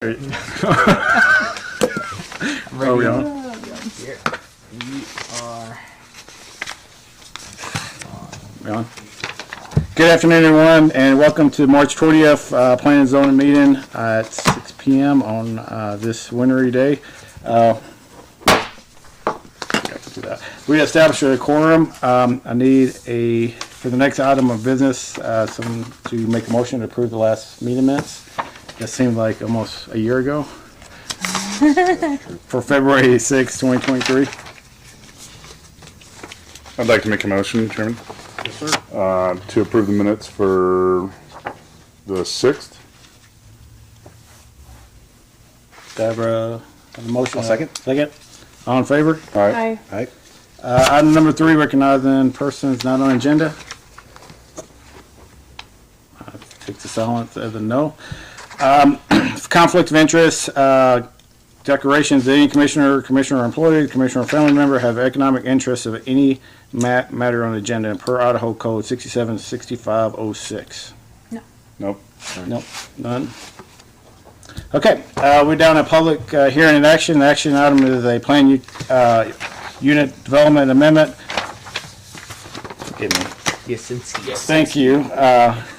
Are we on? Here. We are On. Good afternoon, everyone, and welcome to March 20th Planning and Zoning meeting at 6 p.m. on this wintry day. We established a quorum. I need for the next item of business, someone to make a motion to approve the last meeting minutes. That seemed like almost a year ago. For February 6, 2023. I'd like to make a motion, Chairman. Yes, sir. To approve the minutes for the 6th. Deborah, a motion. I'll second. Second. All in favor? All right. Aye. Item number 3, recognizing persons not on agenda. Take the silence as a no. Conflict of interest, declarations that any commissioner or employee, commissioner or family member have economic interest of any matter on the agenda per Idaho Code 676506. Nope. Nope, none. Okay, we're down at public hearing and action. The action item is a plan unit development amendment. Forgive me. yes. Thank you.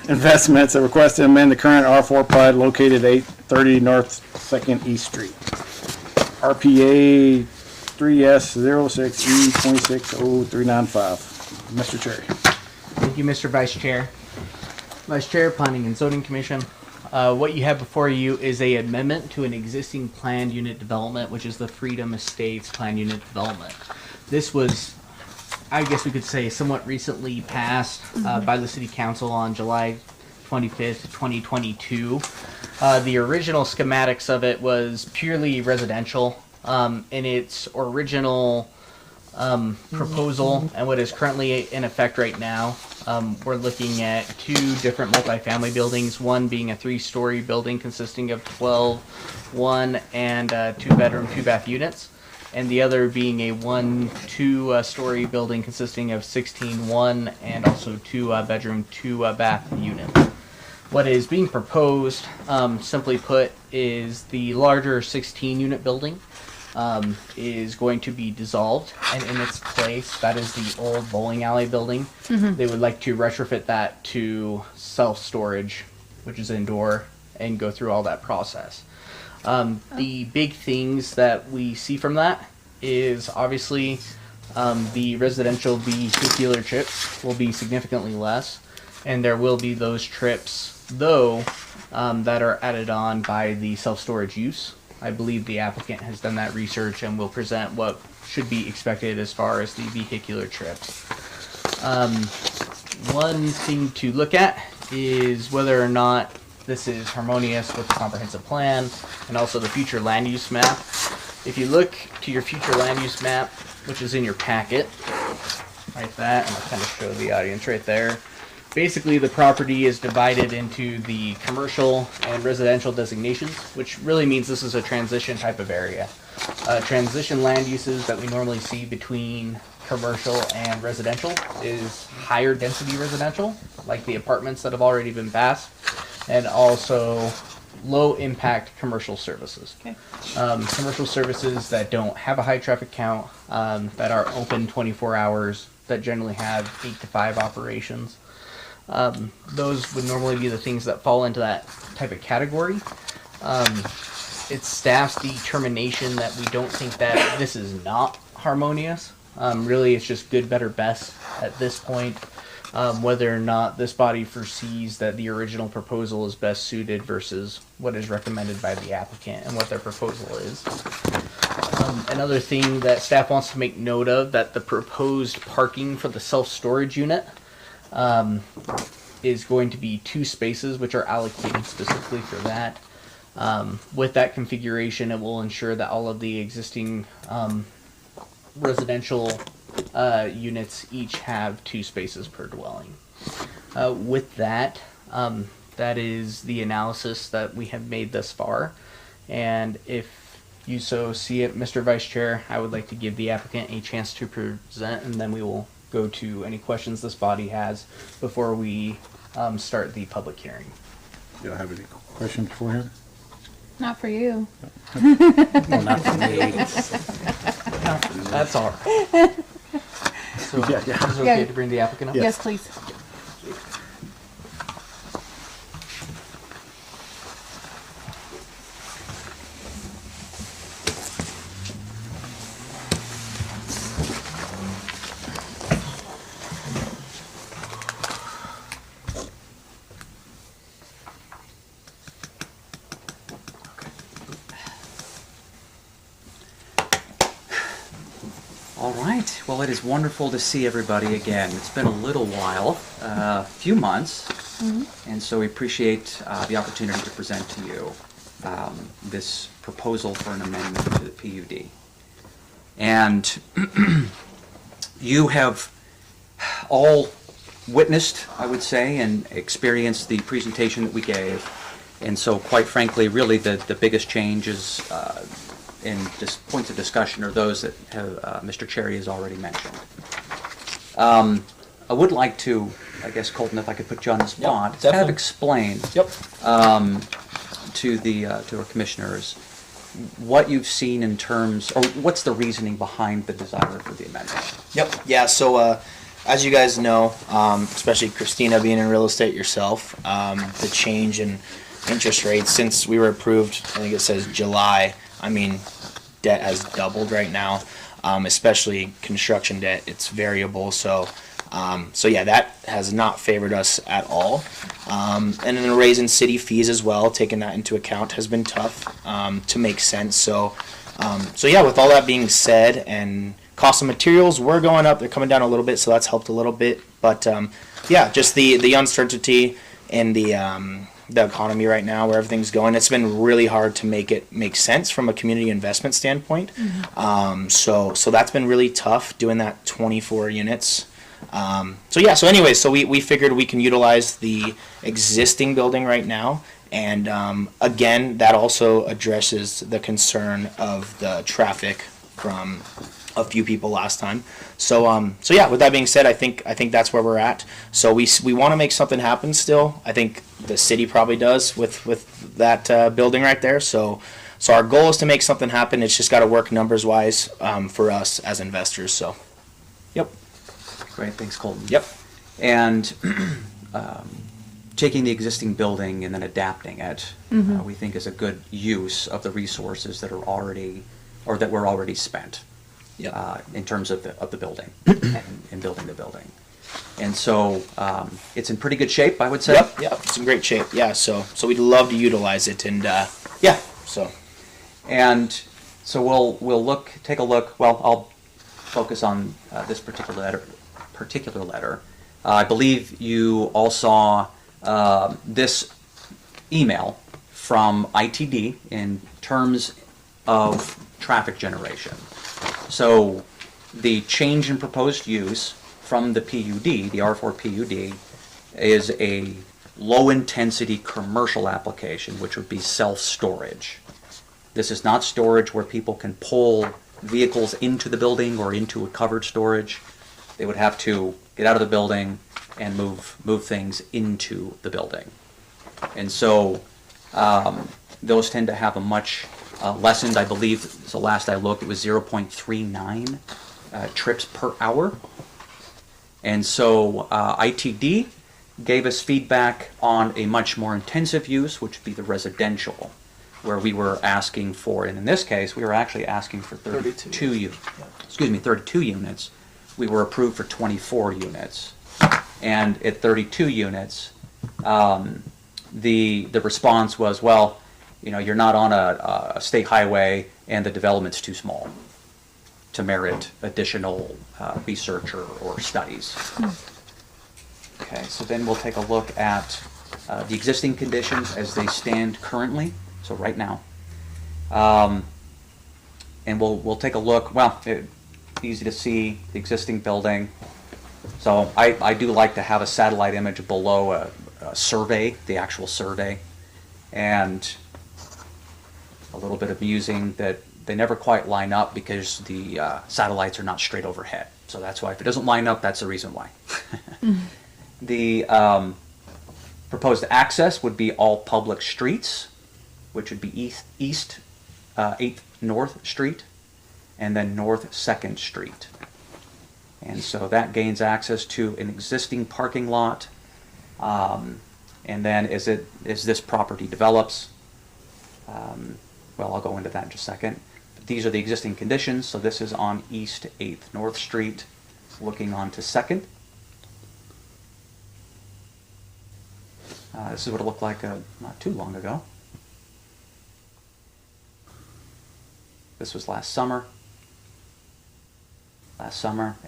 Investments, a request to amend the current R4 PUD located 830 North 2nd East Street. RPA 3S06E260395. Mr. Cherry. Thank you, Mr. Vice Chair. Vice Chair, Planning and Zoning Commission. What you have before you is a amendment to an existing planned unit development, which is the Freedom Estates planned unit development. This was, I guess we could say, somewhat recently passed by the City Council on July 25th, 2022. The original schematics of it was purely residential. In its original proposal and what is currently in effect right now, we're looking at 2 different multifamily buildings, one being a 3-story building consisting of 12 one- and 2-bedroom, 2-bath units, and the other being a 1-2-story building consisting of 16 one- and also 2-bedroom, 2-bath units. What is being proposed, simply put, is the larger 16-unit building is going to be dissolved, and in its place, that is the old bowling alley building. They would like to retrofit that to self-storage, which is indoor, and go through all that process. The big things that we see from that is obviously the residential vehicular trips will be significantly less, and there will be those trips, though, that are added on by the self-storage use. I believe the applicant has done that research and will present what should be expected as far as the vehicular trips. One thing to look at is whether or not this is harmonious with the comprehensive plan and also the future land use map. If you look to your future land use map, which is in your packet, like that, and I'll kind of show the audience right there. Basically, the property is divided into the commercial and residential designations, which really means this is a transition type of area. Transition land uses that we normally see between commercial and residential is higher density residential, like the apartments that have already been passed, and also low impact commercial services. Okay. Commercial services that don't have a high traffic count, that are open 24 hours, that generally have 8 to 5 operations. Those would normally be the things that fall into that type of category. It's staff's determination that we don't think that this is not harmonious. Really, it's just good, better, best at this point. Whether or not this body foresees that the original proposal is best suited versus what is recommended by the applicant and what their proposal is. Another thing that staff wants to make note of, that the proposed parking for the self-storage unit is going to be 2 spaces, which are allocated specifically for that. With that configuration, it will ensure that all of the existing residential units each have 2 spaces per dwelling. With that, that is the analysis that we have made thus far, and if you so see it, Mr. Vice Chair, I would like to give the applicant a chance to present, and then we will go to any questions this body has before we start the public hearing. You don't have any questions beforehand? Not for you. Well, not for me. That's all right. So, Yeah, yeah. is it Yeah. okay to bring the applicant up? Yes, please. All right. Well, it is wonderful to see everybody again. It's been a little while, a few months, and so we appreciate the opportunity to present to you this proposal for an amendment to the PUD. And you have all witnessed, I would say, and experienced the presentation that we gave. And so, quite frankly, really the biggest changes in just points of discussion are those that have, Mr. Cherry has already mentioned. I would like to, I guess, Colton, if I could put you on the spot, kind of definitely. explain Yep. to our commissioners what you've seen in terms, or what's the reasoning behind the desire for the amendment. Yep. Yeah. So, as you guys know, especially Christina being in real estate yourself, the change in interest rates since we were approved, I think it says July. I mean, debt has doubled right now, especially construction debt. It's variable. So yeah, that has not favored us at all. And then the raise in city fees as well, taking that into account, has been tough to make sense. So yeah, with all that being said, and cost of materials were going up, they're coming down a little bit, so that's helped a little bit. But yeah, just the uncertainty in the economy right now, where everything's going, it's been really hard to make it make sense from a community investment standpoint. So that's been really tough doing that 24 units. So anyway, so we figured we can utilize the existing building right now, and again, that also addresses the concern of the traffic from a few people last time. So yeah, with that being said, I think that's where we're at. So we want to make something happen still. I think the city probably does with that building right there. So our goal is to make something happen. It's just got to work numbers wise for us as investors. So, yep. Great, thanks, Colton. Yep. And taking the existing building and then adapting it, we think is a good use of the resources that are already, or that were already spent. Yep. In terms of the building and building the building. And so it's in pretty good shape, I would say. Yep. It's in great shape. Yeah. So we'd love to utilize it, and yeah. So. And so we'll take a look. Well, I'll focus on this particular letter. I believe you all saw this email from ITD in terms of traffic generation. So the change in proposed use from the PUD, the R4 PUD, is a low-intensity commercial application, which would be self-storage. This is not storage where people can pull vehicles into the building or into a covered storage. They would have to get out of the building and move things into the building. And so those tend to have a much lessened, I believe, so last I looked, it was 0.39 trips per hour. And so ITD gave us feedback on a much more intensive use, which would be the residential, where we were asking for, and in this case, we were actually asking for 32 units. We were approved for 24 units. And at 32 units, the response was, well, you know, you're not on a state highway and the development's too small to merit additional research or studies. Okay, so then we'll take a look at the existing conditions as they stand currently, so right now. And we'll take a look, well, easy to see the existing building. So I do like to have a satellite image below a survey, the actual survey. And a little bit amusing that they never quite line up because the satellites are not straight overhead. So that's why, if it doesn't line up, that's the reason why. The proposed access would be all public streets, which would be East 8th North Street, and then North 2nd Street. And so that gains access to an existing parking lot. And then as this property develops, well, I'll go into that in just a second. But these are the existing conditions. So this is on East 8th North Street, looking onto 2nd. This is what it looked like not too long ago. This was last summer,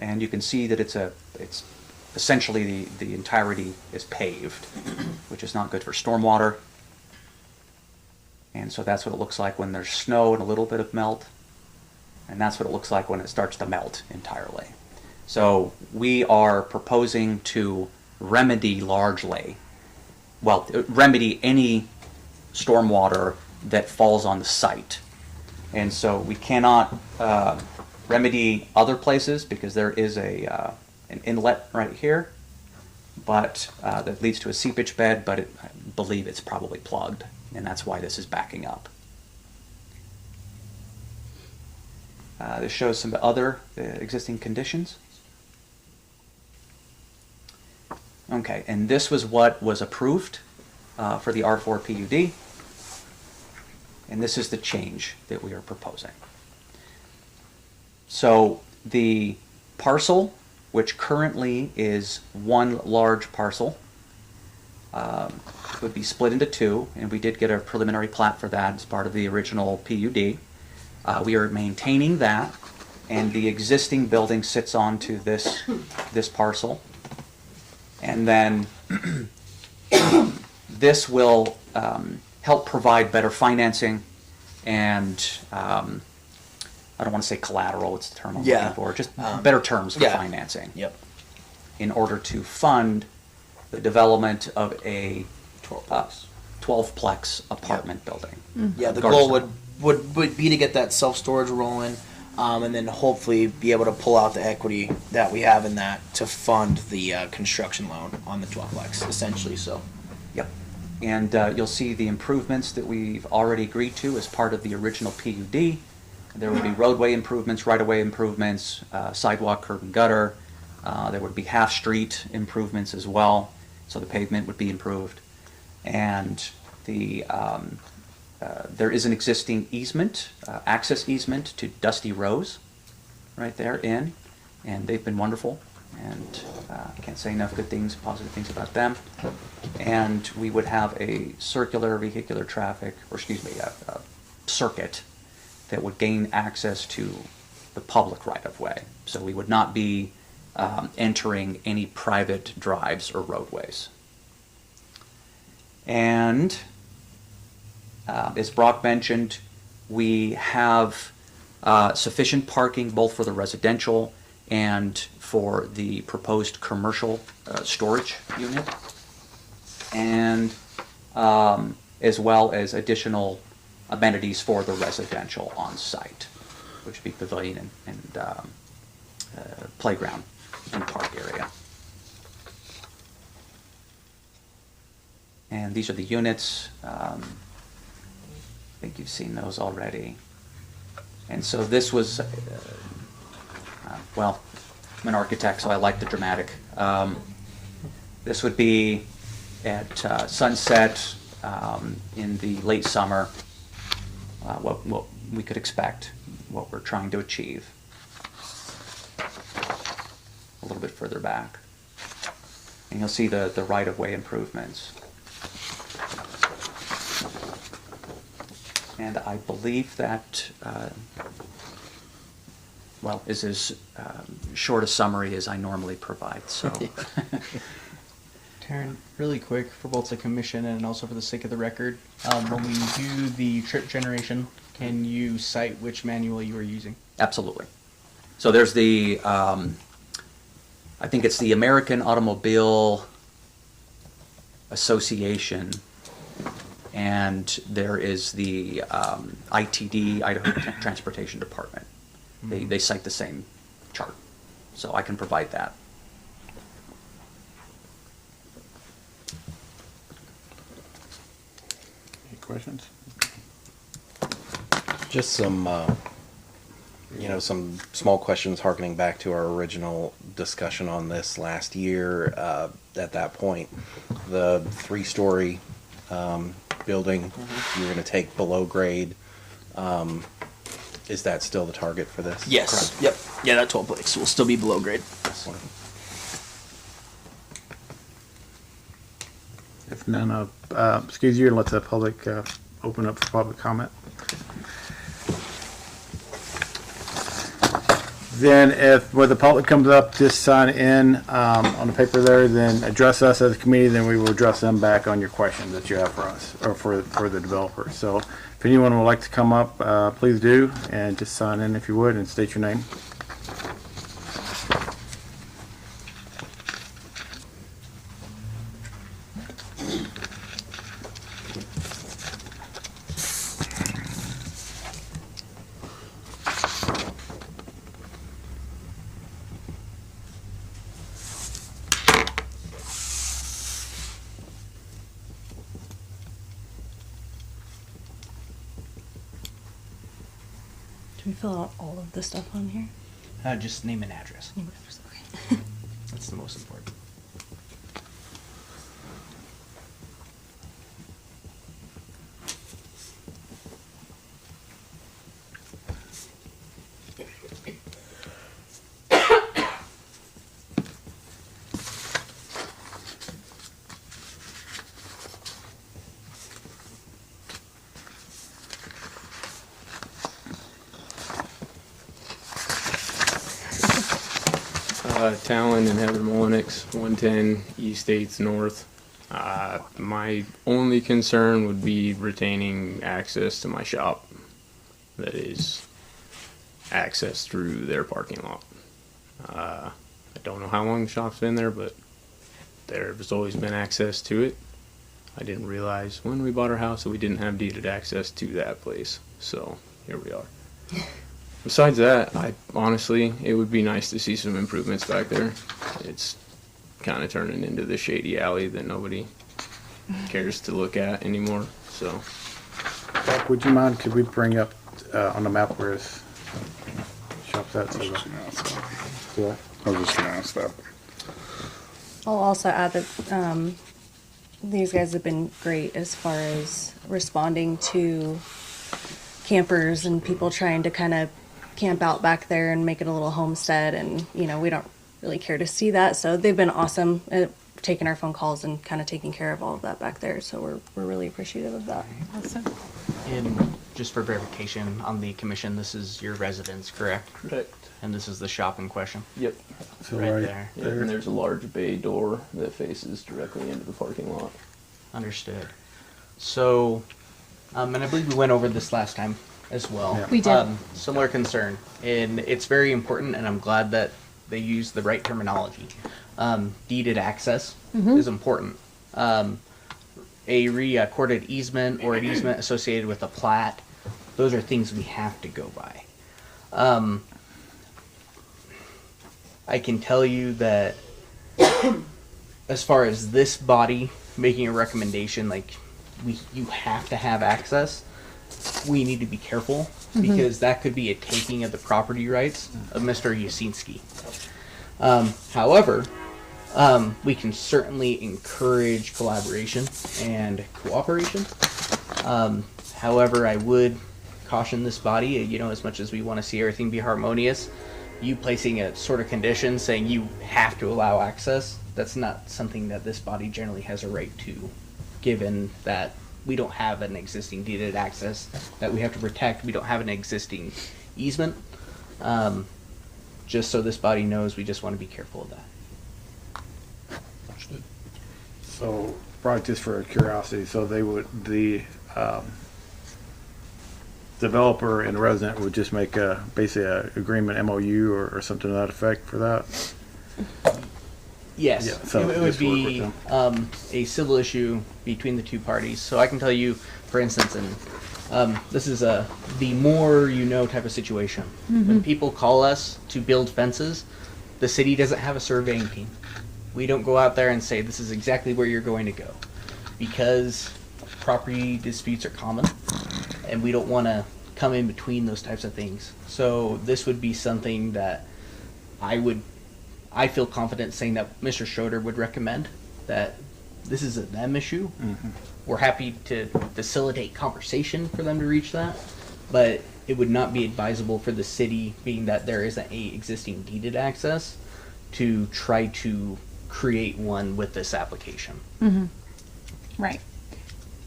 and you can see that it's essentially the entirety is paved, which is not good for stormwater. And so that's what it looks like when there's snow and a little bit of melt, and that's what it looks like when it starts to melt entirely. So we are proposing to remedy any stormwater that falls on the site. And so we cannot remedy other places because there is an inlet right here, but that leads to a seepage bed, but I believe it's probably plugged, and that's why this is backing up. This shows some other existing conditions. Okay, and this was what was approved for the R4 PUD. And this is the change that we are proposing. So the parcel, which currently is one large parcel, would be split into two, and we did get a preliminary plat for that as part of the original PUD. We are maintaining that, and the existing building sits onto this parcel. And then this will help provide better financing and I don't want to say collateral, it's the term I'm looking for, just better terms for financing. Yep. In order to fund the development of a 12-plex apartment building. Yeah, the goal would be to get that self-storage rolling, and then hopefully be able to pull out the equity that we have in that to fund the construction loan on the 12-plex, essentially. So. Yep. And you'll see the improvements that we've already agreed to as part of the original PUD. There would be roadway improvements, right-of-way improvements, sidewalk, curb and gutter. There would be half-street improvements as well, so the pavement would be improved. And there is an existing easement, access easement to Dusty Rose right there in, and they've been wonderful. And I can't say enough good things, positive things about them. And we would have a circular vehicular traffic, or excuse me, a circuit that would gain access to the public right-of-way. So we would not be entering any private drives or roadways. And as Brock mentioned, we have sufficient parking both for the residential and for the proposed commercial storage unit, and as well as additional amenities for the residential on site, which would be pavilion and playground and park area. And these are the units. I think you've seen those already. And so this was, well, I'm an architect, so I like the dramatic. This would be at sunset in the late summer, what we could expect, what we're trying to achieve. A little bit further back. And you'll see the right-of-way improvements. And I believe that, well, is as short a summary as I normally provide, so. Taryn, really quick, for both the commission and also for the sake of the record, when we do the trip generation, can you cite which manual you are using? Absolutely. So there's the, I think it's the American Automobile Association, and there is the ITD, Idaho Transportation Department. They cite the same chart, so I can provide that. Any questions? Just some, some small questions harkening back to our original discussion on this last year. At that point, the 3-story building you're going to take below grade. Is that still the target for this? Yes. Yep. Yeah, that 12-plex will still be below grade. If none, excuse you, and let the public open up for public comment. Then if, when the public comes up, just sign in on the paper there, then address us as a committee, then we will address them back on your questions that you have for us, or for the developer. So if anyone would like to come up, please do, and just sign in if you would, and state your name. Do we fill out all of the stuff on here? Just name and address. Okay. That's the most important. Talon and Heather Mullenix, 110 East 8th North. My only concern would be retaining access to my shop. That is access through their parking lot. I don't know how long the shop's been there, but there's always been access to it. I didn't realize when we bought our house that we didn't have deeded access to that place. So here we are. Besides that, it would be nice to see some improvements back there. It's kind of turning into the shady alley that nobody cares to look at anymore. So, Jack, would you mind, could we bring up on the map where his shop's at? I was just gonna ask that. Yeah. I was just gonna ask that. I'll also add that these guys have been great as far as responding to campers and people trying to kind of camp out back there and make it a little homestead, and we don't really care to see that, so they've been awesome at taking our phone calls and kind of taking care of all of that back there, so we're really appreciative of that. And just for verification, on the commission, this is your residence, correct? correct. And this is the shop in question? Yep. So Right there. And there's a large bay door that faces directly into the parking lot. Understood. So, and I believe we went over this last time as well. Yeah. We did. Similar concern, and it's very important, and I'm glad that they use the right terminology. Deeded access is important. A recorded easement or an easement associated with a plat, those are things we have to go by. I can tell you that as far as this body making a recommendation, like you have to have access, we need to be careful because that could be a taking of the property rights of Mr. Yasinski. However, we can certainly encourage collaboration and cooperation. However, I would caution this body, as much as we want to see everything be harmonious, you placing a sort of condition saying you have to allow access, that's not something that this body generally has a right to, given that we don't have an existing deeded access that we have to protect. We don't have an existing easement. Just so this body knows, we just want to be careful of that. So, probably just for curiosity, so the developer and resident would just make basically a agreement MOU or something to that effect for that? Yes, Yeah, so it would just work be with a civil issue between the two parties. So I can tell you, for instance, and this is the more you know type of situation. When people call us to build fences, the city doesn't have a surveying team. We don't go out there and say this is exactly where you're going to go, because property disputes are common, and we don't want to come in between those types of things. So this would be something that I feel confident saying that Mr. Schroeder would recommend, that this is a them issue. We're happy to facilitate conversation for them to reach that, but it would not be advisable for the city, being that there isn't a existing deeded access, to try to create one with this application. Right.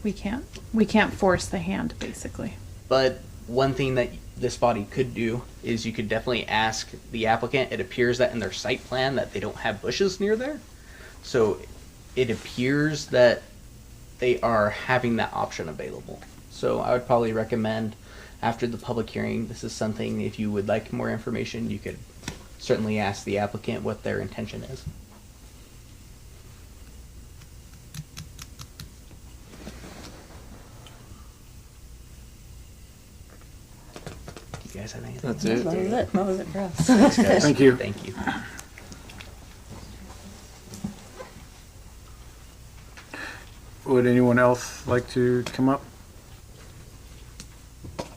We can't force the hand, basically. But one thing that this body could do is you could definitely ask the applicant. It appears that in their site plan that they don't have bushes near there. So it appears that they are having that option available. So I would probably recommend after the public hearing, this is something, if you would like more information, you could certainly ask the applicant what their intention is. You guys have anything? That's it. That was it for us. Thanks, guys. Thank you. Thank you. Would anyone else like to come up?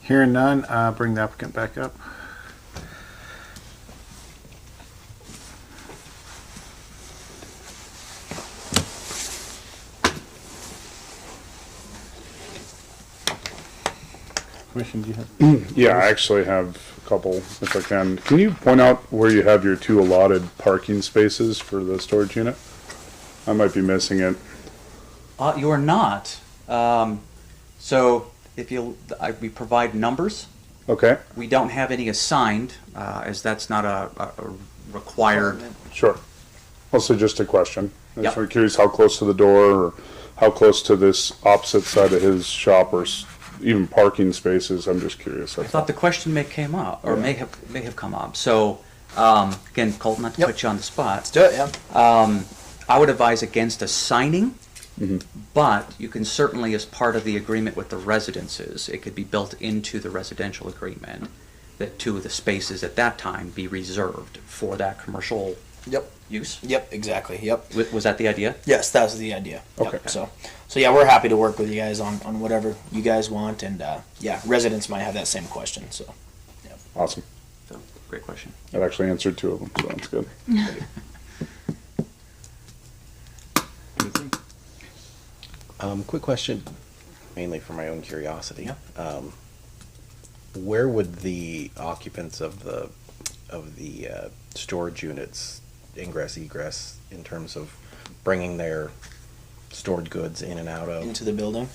Hearing none, bring the applicant back up. Commission, do you have? Yeah, I actually have a couple, if I can. Can you point out where you have your 2 allotted parking spaces for the storage unit? I might be missing it. You are not. So if we provide numbers. Okay, We don't have any assigned, as that's not a required. sure. Also, just a question. I'm Yep. sort of curious how close to the door, or how close to this opposite side of his shop, or even parking spaces. I'm just curious. I thought the question may came up, or may have come up. So again, Colton, not to put you on the spot. Let's do it, yeah. I would advise against assigning, but you can certainly, as part of the agreement with the residences, it could be built into the residential agreement that 2 of the spaces at that time be reserved for that commercial Yep. use. Yep, exactly, yep. Was that the idea? Yes, that was the idea. Yep. Okay. So yeah, we're happy to work with you guys on whatever you guys want, and yeah, residents might have that same question. So Awesome. So, great question. That actually answered 2 of them, so that's good. Quick question, mainly for my own curiosity. Where would the occupants of the storage units ingress egress in terms of bringing their stored goods in and out of? into the building,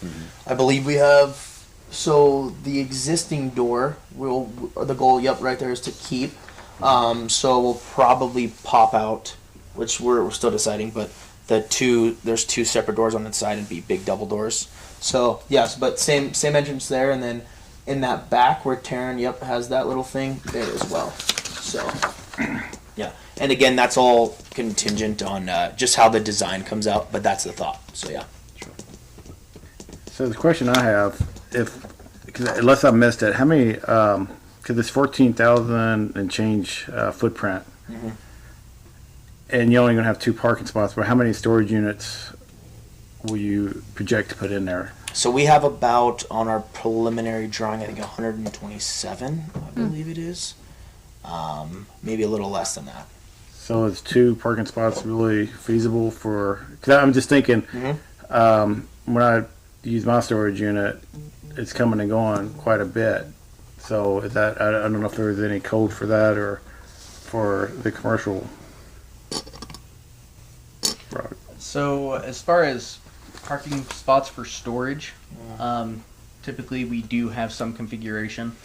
I believe we have. So the existing door will, the goal, yep, right there is to keep. So we'll probably pop out, which we're still deciding, but there's 2 separate doors on the side and be big double doors. So yes, but same entrance there, and then in that back where Taryn, yep, has that little thing there as well. So yeah, and again, that's all contingent on just how the design comes out, but that's the thought. So yeah. So the question I have, unless I missed it, how many, because it's 14,000 and change footprint, and you're only going to have 2 parking spots, but how many storage units will you project to put in there? So we have about, on our preliminary drawing, I think 127, I believe it is. Maybe a little less than that. So is 2 parking spots really feasible for, because I'm just thinking, when I use my storage unit, it's coming and going quite a bit. So is that, I don't know if there's any code for that or for the commercial. So as far as parking spots for storage, typically we do have some configuration.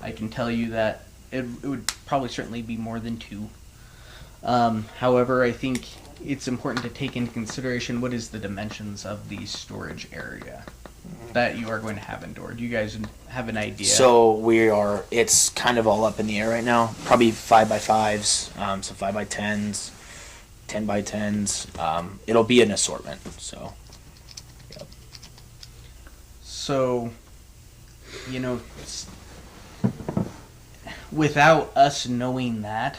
I can tell you that it would probably certainly be more than 2. However, I think it's important to take into consideration what is the dimensions of the storage area that you are going to have indoor. Do you guys have an idea? So it's kind of all up in the air right now. Probably 5x5s, so 5x10s, 10x10s. It'll be an assortment. So, yep. So, without us knowing that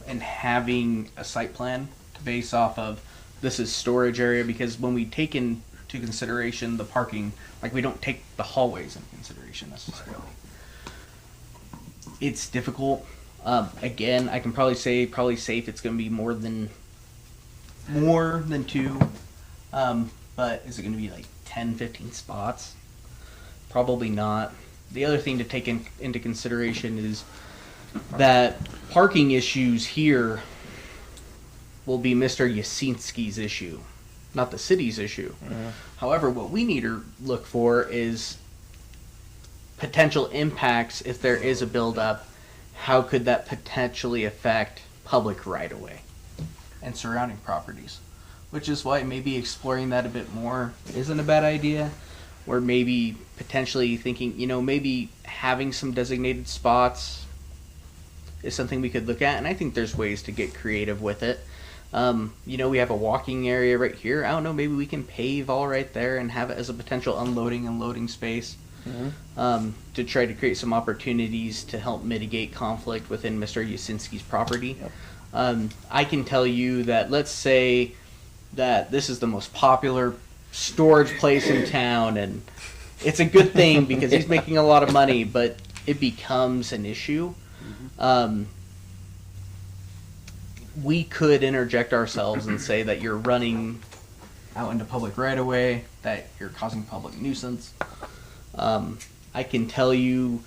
and having a site plan to base off of, this is storage area, because when we take into consideration the parking, like we don't take the hallways into consideration necessarily. It's difficult. Again, I can probably say safe. It's going to be more than two. But is it going to be like 10, 15 spots? Probably not. The other thing to take into consideration is that parking issues here will be Mr. Yasinski's issue, not the city's issue. However, what we need to look for is potential impacts if there is a buildup. How could that potentially affect public right-of-way and surrounding properties? Which is why maybe exploring that a bit more isn't a bad idea. Or maybe potentially thinking, maybe having some designated spots is something we could look at. And I think there's ways to get creative with it. We have a walking area right here. I don't know, maybe we can pave all right there and have it as a potential unloading and loading space. To try to create some opportunities to help mitigate conflict within Mr. Yasinski's property. I can tell you that, let's say that this is the most popular storage place in town, and it's a good thing because he's making a lot of money, but it becomes an issue. We could interject ourselves and say that you're running out into public right-of-way, that you're causing public nuisance. I can tell you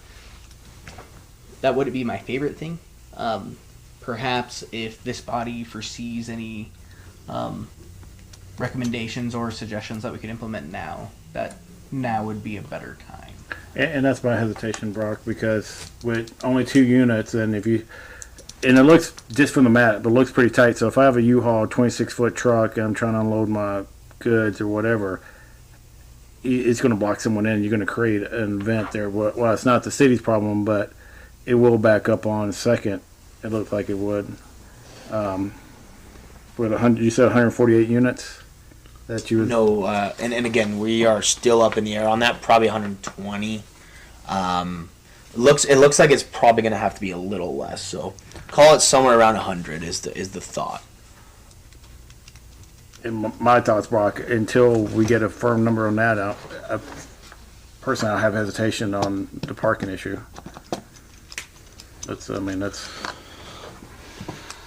that wouldn't be my favorite thing. Perhaps if this body foresees any recommendations or suggestions that we could implement now, that now would be a better time. And that's my hesitation, Brock, because with only 2 units, and and it looks, just from the map, it looks pretty tight. So if I have a U-Haul 26-foot truck and I'm trying to unload my goods or whatever, it's going to block someone in. You're going to create an event there. Well, it's not the city's problem, but it will back up on second. It looks like it would. With 100, you said 148 units that you would. No, and again, we are still up in the air on that. Probably 120. It looks like it's probably going to have to be a little less. So call it somewhere around 100 is the thought. In my thoughts, Brock, until we get a firm number on that out, personally, I have hesitation on the parking issue. That's.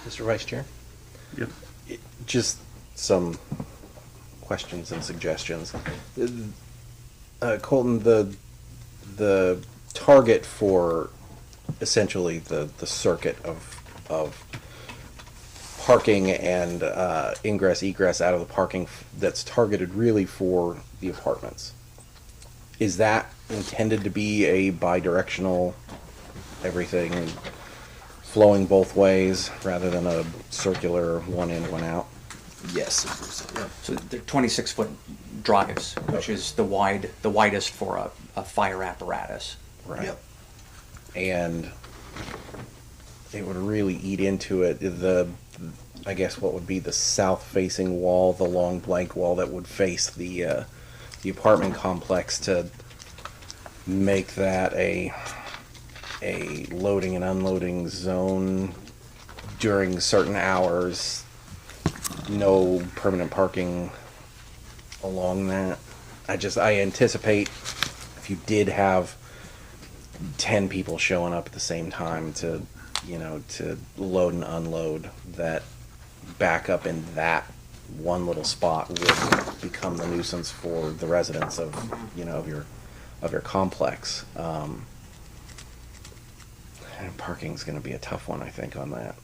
Mr. Vice Chair? Yep. Just some questions and suggestions. Colton, the target for essentially the circuit of parking and ingress egress out of the parking that's targeted really for the apartments, is that intended to be a bi-directional, everything flowing both ways rather than a circular one in, one out? Yes. So they're 26-foot drives, which is the widest for a fire apparatus. Right. Yep. And it would really eat into it. I guess what would be the south-facing wall, the long blank wall that would face the apartment complex, to make that a loading and unloading zone during certain hours. No permanent parking along that. I anticipate if you did have 10 people showing up at the same time to load and unload, that back up in that one little spot would become the nuisance for the residents of your complex. And parking's going to be a tough one, I think, on that.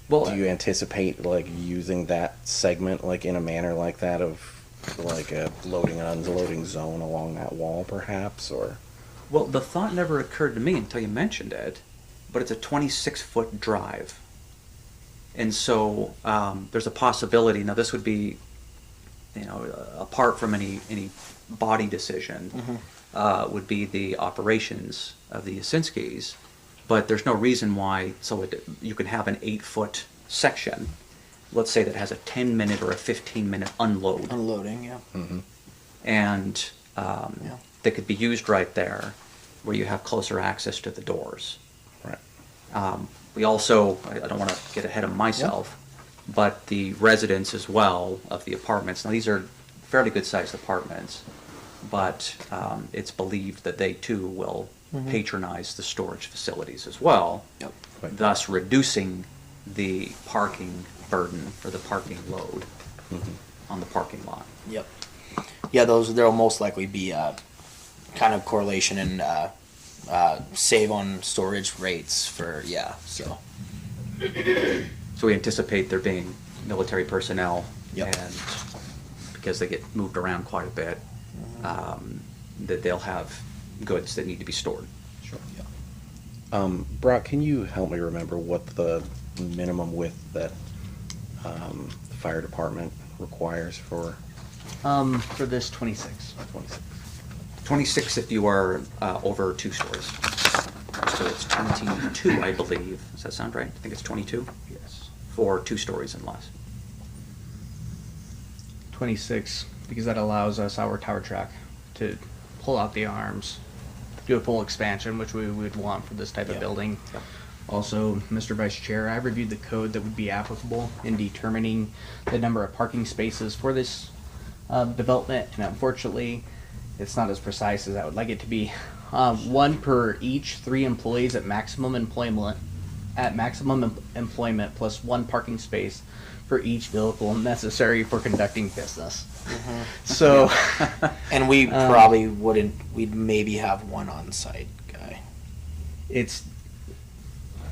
Do you anticipate using that segment in a manner like that, of like a loading and unloading zone along that wall, perhaps, or? Well, the thought never occurred to me until you mentioned it, but it's a 26-foot drive. And so there's a possibility. Now, this would be, apart from any body decision, would be the operations of the Yasinskis. But there's no reason why, you can have an 8-foot section, let's say, that has a 10-minute or a 15-minute unload. Unloading, yeah. Mm-hmm. And that could be used right there, where you have closer access to the doors. Right. We also, I don't want to get ahead of myself, but the residents as well of the apartments. Now, these are fairly good-sized apartments, but it's believed that they too will patronize the storage facilities as well, Yep. thus reducing the parking burden or the parking load on the parking lot. Yep. Yeah, there'll most likely be kind of correlation and save on storage rates for so. So we anticipate there being military personnel, Yep. and because they get moved around quite a bit, that they'll have goods that need to be stored. Sure. Yeah. Brock, can you help me remember what the minimum width that the fire department requires for For this 26. 26? 26 if you are over 2 stories. So it's 22, I believe. Does that sound right? I think it's 22? Yes. For 2 stories and less. 26, because that allows us, our tower track, to pull out the arms, do a full expansion, which we would want for this type of building. Yep. Also, Mr. Vice Chair, I reviewed the code that would be applicable in determining the number of parking spaces for this development, and unfortunately, it's not as precise as I would like it to be. 1 per each 3 employees at maximum employment, plus 1 parking space for each vehicle necessary for conducting business. So, And we probably wouldn't. We'd maybe have one on-site guy. it's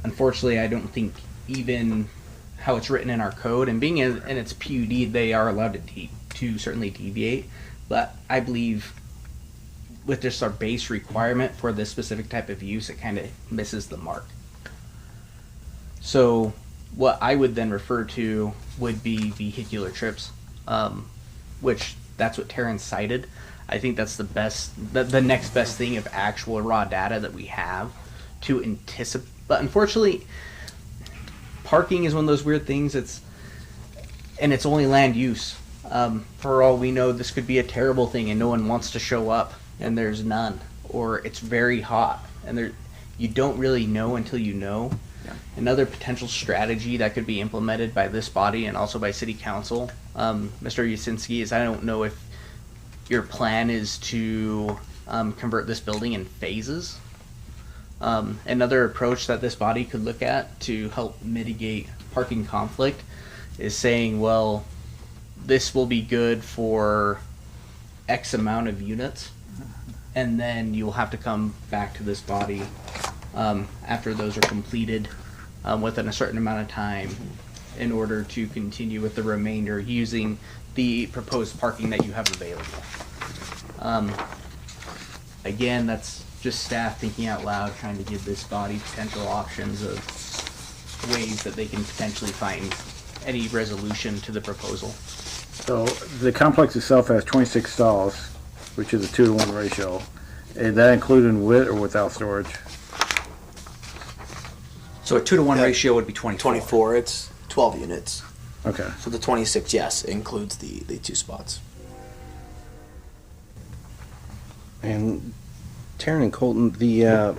unfortunately, I don't think even how it's written in our code, and being in its PUD, they are allowed to certainly deviate. But I believe with just our base requirement for this specific type of use, it kind of misses the mark. So what I would then refer to would be vehicular trips, which that's what Terrence cited. I think that's the next best thing of actual raw data that we have to anticipate. But unfortunately, parking is one of those weird things. It's only land use. For all we know, this could be a terrible thing, and no one wants to show up, and there's none, or it's very hot, and you don't really know until you know. Yeah. Another potential strategy that could be implemented by this body and also by City Council, Mr. Yasinski, is I don't know if your plan is to convert this building in phases. Another approach that this body could look at to help mitigate parking conflict is saying, well, this will be good for X amount of units, and then you'll have to come back to this body after those are completed within a certain amount of time in order to continue with the remainder using the proposed parking that you have available. Again, that's just staff thinking out loud, trying to give this body potential options of ways that they can potentially find any resolution to the proposal. So the complex itself has 26 stalls, which is a 2-to-1 ratio. Is that included with or without storage? So a 2-to-1 Yeah. ratio would be 24. 24. It's 12 units. Okay. So the 26, yes, includes the 2 spots. And Taryn and Colton, the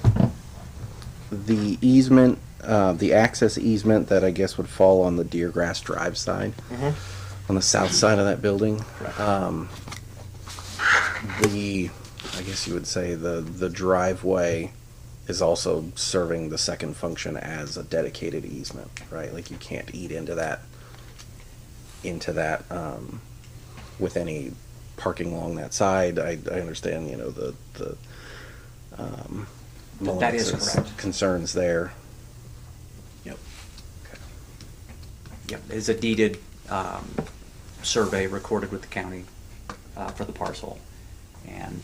easement, the access easement that I guess would fall on the Deergrass Drive side, on the south side of that building. I guess you would say the driveway is also serving the second function as a dedicated easement, right? Like you can't eat into that with any parking along that side. I understand, the That is Mullins's correct. concerns there. Yep. Yep, it's a deeded survey recorded with the county for the parcel. And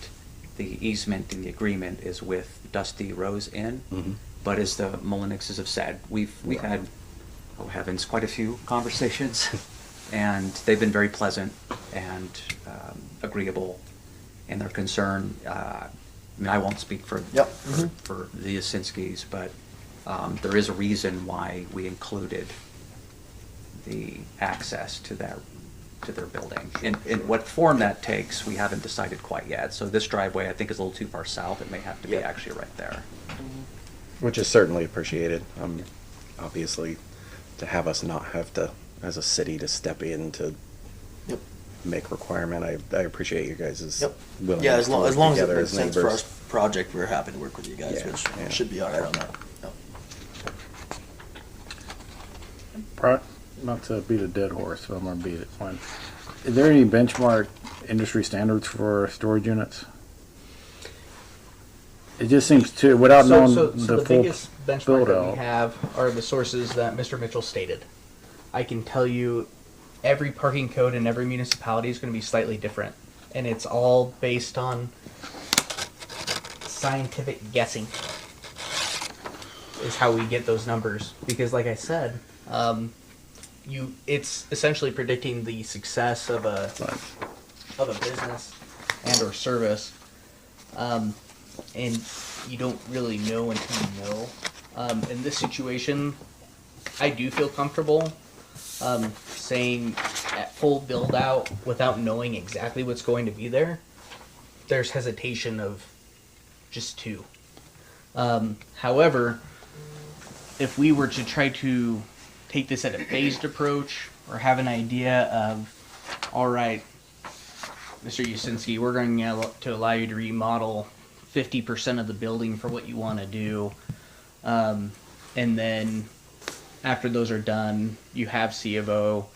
the easement in the agreement is with Dusty Rose Inn. But as the Mullinixes have said, we've had, oh heavens, quite a few conversations. And they've been very pleasant and agreeable in their concern. I mean, I won't speak for for the Yasinskis, but there is a reason why we included the access to their building. In what form that takes, we haven't decided quite yet. So this driveway, I think, is a little too far south. It may have to be actually right there. Which is certainly appreciated. Obviously, to have us not have to, as a city, to step in to make requirement. I appreciate you guys' willingness Yeah, as to long work as it together makes sense for neighbors. project, we're happy to work with you guys, Yeah, which yeah. should be all right on that. Yep. Right, not to beat a dead horse, but I'm gonna beat it. Fine. Is there any benchmark industry standards for storage units? It just seems to, without knowing the the full biggest benchmark build that we out. have are the sources that Mr. Mitchell stated. I can tell you every parking code in every municipality is going to be slightly different. And it's all based on scientific guessing is how we get those numbers. Because like I said, it's essentially predicting the success of a business and or service. And you don't really know until you know. In this situation, I do feel comfortable saying at full build out without knowing exactly what's going to be there. There's hesitation of just 2. However, if we were to try to take this at a phased approach or have an idea of, all right, Mr. Usinski, we're going to allow you to remodel 50% of the building for what you want to do. And then after those are done, you have C of O,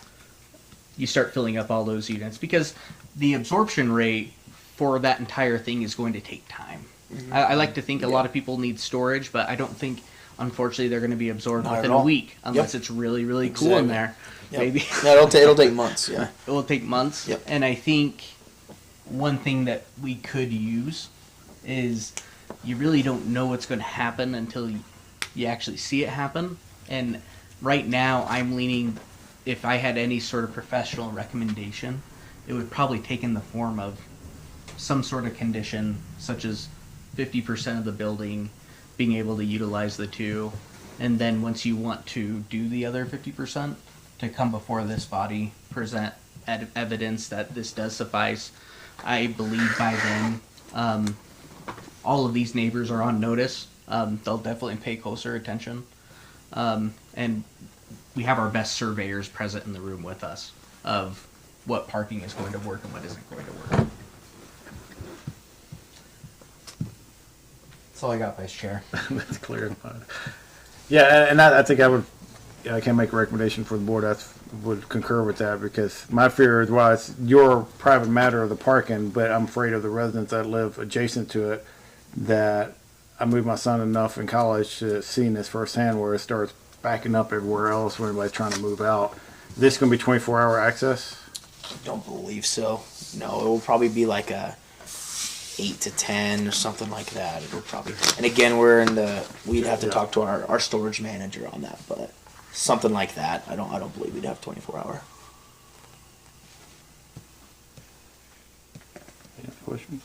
you start filling up all those units because the absorption rate for that entire thing is going to take time. I like to think a lot of people need storage, but I don't think, unfortunately, they're going to be absorbed Not at within a all. week unless it's really, really cool in Exactly. there. Yep. Maybe. No, it'll take months, yeah. It will take months. Yep. And I think one thing that we could use is you really don't know what's going to happen until you actually see it happen. And right now, I'm leaning, if I had any sort of professional recommendation, it would probably take in the form of some sort of condition, such as 50% of the building being able to utilize the 2. And then once you want to do the other 50%, to come before this body, present evidence that this does suffice. I believe by then, all of these neighbors are on notice. They'll definitely pay closer attention. And we have our best surveyors present in the room with us of what parking is going to work and what isn't going to work. That's all I got, Vice Chair. That's clear. Yeah, and I think I can make a recommendation for the board. I would concur with that because my fear is, while it's your private matter of the parking, but I'm afraid of the residents that live adjacent to it, that I moved my son enough in college to seeing this firsthand where it starts backing up everywhere else when everybody's trying to move out. This going to be 24-hour access? Don't believe so. No, it will probably be like a 8 to 10 or something like that. It'll probably. And again, we'd have to talk to our storage manager on that, but something like that. I don't believe we'd have 24-hour. Any questions?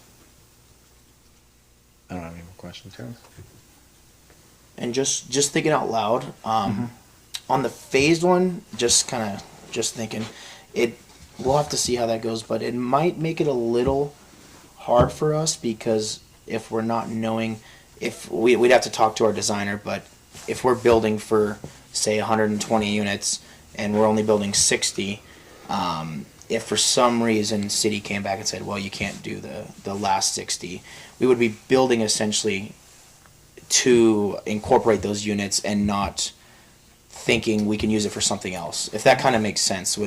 I don't have any more questions, guys. And just thinking out loud, on the phased one, just thinking, we'll have to see how that goes, but it might make it a little hard for us because if we're not knowing, if we'd have to talk to our designer, but if we're building for say 120 units and we're only building 60, if for some reason city came back and said, well, you can't do the last 60, we would be building essentially to incorporate those units and not thinking we can use it for something else. If that kind of makes sense,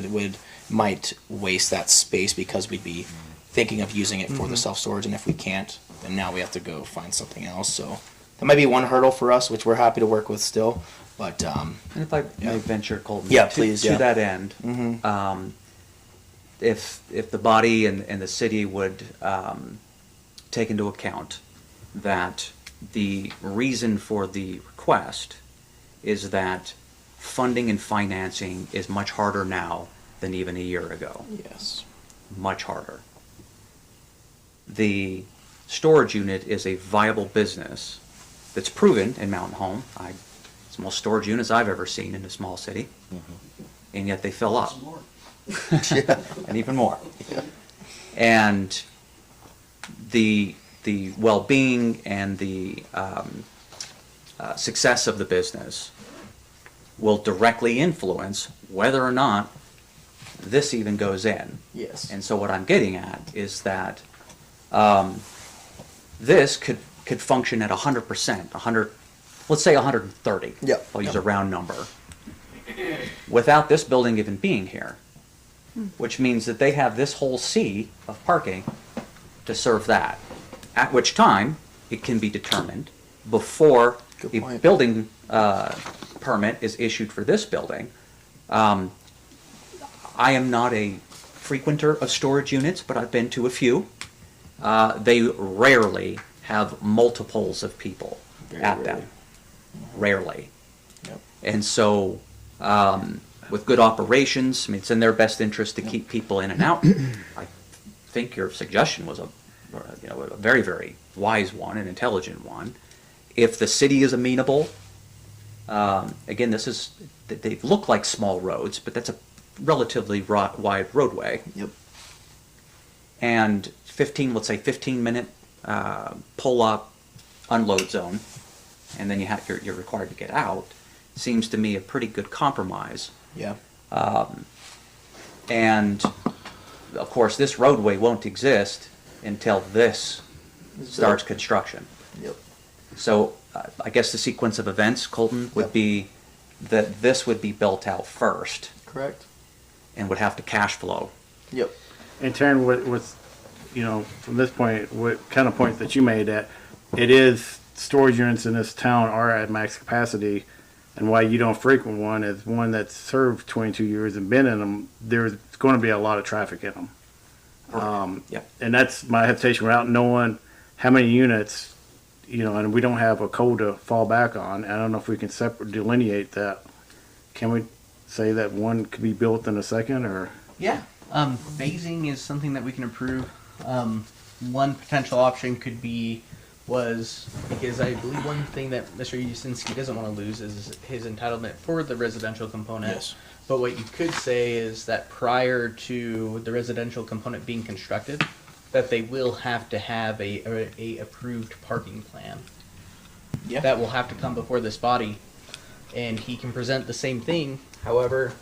might waste that space because we'd be thinking of using it for the self-storage, and if we can't, then now we have to go find something else. So that might be one hurdle for us, which we're happy to work with still. But And if I may venture, Colton, Yeah, to, please, to yeah. that end, if the body and the city would take into account that the reason for the request is that funding and financing is much harder now than even a year ago. yes, Much harder. The storage unit is a viable business that's proven in Mountain Home. It's the most storage units I've ever seen in a small city, and yet they fill up. And even more. And the well-being and the success of the business will directly influence whether or not this even goes in. yes, And so what I'm getting at is that this could could function at 100%, 100, let's say 130. Yep. I'll use a round number. Without this building even being here, which means that they have this whole sea of parking to serve that. At which time, it can be determined before Good a point. building permit is issued for this building. I am not a frequenter of storage units, but I've been to a few. They rarely have multiples of people at them. Rarely. Yep. And so, with good operations, I mean, it's in their best interest to keep people in and out. I think your suggestion was a very, very wise one, an intelligent one. If the city is amenable, again, they look like small roads, but that's a relatively wide roadway. Yep. And let's say 15-minute pull up, unload zone, and then you're required to get out, seems to me a pretty good compromise. Yeah. And of course, this roadway won't exist until this starts construction. Yep. So I guess the sequence of events, Colton, would Yep. be that this would be built out first Correct. and would have to cash flow. Yep. And Taryn, with, from this point, what kind of points that you made, that it is, storage units in this town are at max capacity, and why you don't frequent one is one that's served 22 years and been in them, there's going to be a lot of traffic in them. Yep. And that's my hesitation, without knowing how many units, and we don't have a code to fall back on. I don't know if we can delineate that. Can we say that one could be built in a second, or? Yeah. Phasing is something that we can approve. One potential option could be because I believe one thing that Mr. Usinski doesn't want to lose is his entitlement for the residential component. Yes. But what you could say is that prior to the residential component being constructed, that they will have to have a approved parking plan. Yeah. That will have to come before this body, and he can present the same thing. However,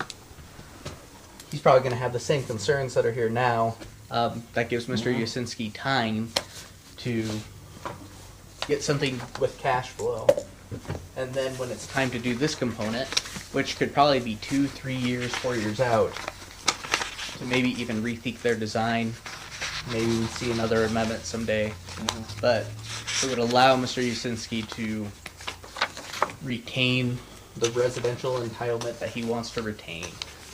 he's probably going to have the same concerns that are here now. That gives Mr. Usinski time to get something with cash flow. And then when it's time to do this component, which could probably be 2, 3 years, 4 years out, to maybe even rethink their design. Maybe we see another amendment someday. But it would allow Mr. Usinski to retain the residential entitlement that he wants to retain,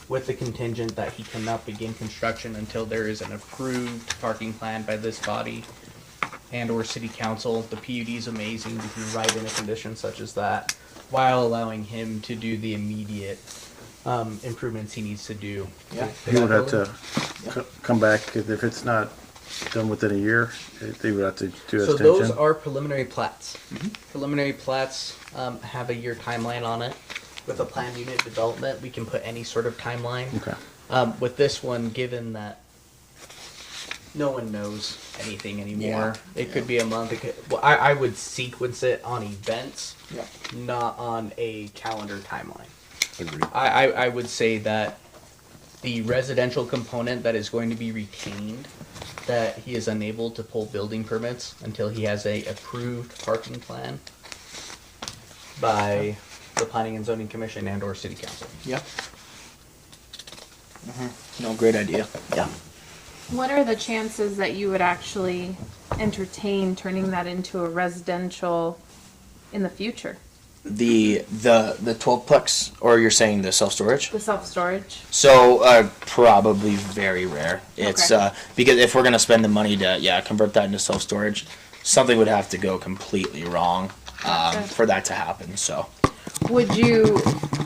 with the contingent that he cannot begin construction until there is an approved parking plan by this body and or city council. The PUD is amazing. We can write in a condition such as that, while allowing him to do the immediate improvements he needs to do. Yeah. He would have to come back, because if it's not done within a year, they would have to do So extension. those are preliminary plats. Preliminary plats have a year timeline on it. With a planned unit development, we can put any sort of timeline. Okay. With this one, given that no one knows anything anymore, it could be a month. I would sequence it on events, not on a calendar timeline. Agreed. I would say that the residential component that is going to be retained, that he is unable to pull building permits until he has a approved parking plan by the Planning and Zoning Commission and or City Council. Yep. No, great idea. Yeah. What are the chances that you would actually entertain turning that into a residential in the future? The 12-plex, or you're saying the self-storage? The self-storage? So probably very rare. It's Okay. because if we're gonna spend the money to convert that into self-storage, something would have to go completely wrong Gotcha. for that to happen. So Would you,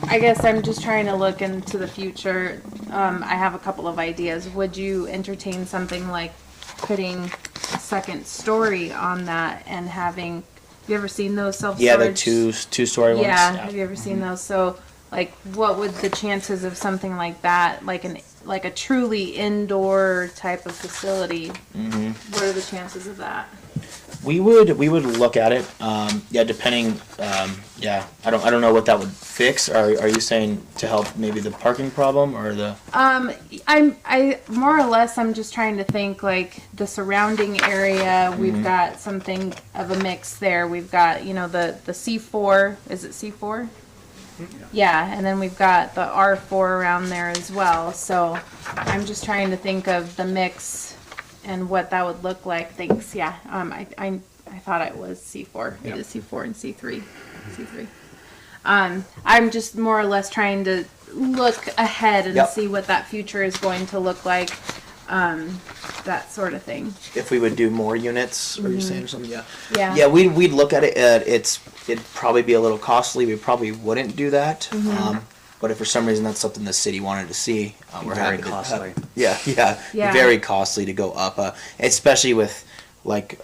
I guess I'm just trying to look into the future. I have a couple of ideas. Would you entertain something like putting a second story on that and having, have you ever seen those self-storage? yeah, the two-story ones. Yeah, have you ever seen those? So, like, what would the chances of something like that, like a truly indoor type of facility? What are the chances of that? We would look at it. Yeah, depending. Yeah, I don't know what that would fix. Are you saying to help maybe the parking problem or the? I more or less I'm just trying to think like the surrounding area. We've got something of a mix there. We've got the C4. Is it C4? Yeah, and then we've got the R4 around there as well. So I'm just trying to think of the mix and what that would look like. Thanks. Yeah. I thought it was C4. It is C4 and C3. C3. I'm just more or less trying to look ahead and see what that future is going to look like. That sort of thing. If we would do more units, or you're saying something? Yeah. Yeah. Yeah, we'd look at it. It'd probably be a little costly. We probably wouldn't do that. But if for some reason that's something the city wanted to see, we're Very happy to costly. Yeah, very costly to go up, especially with like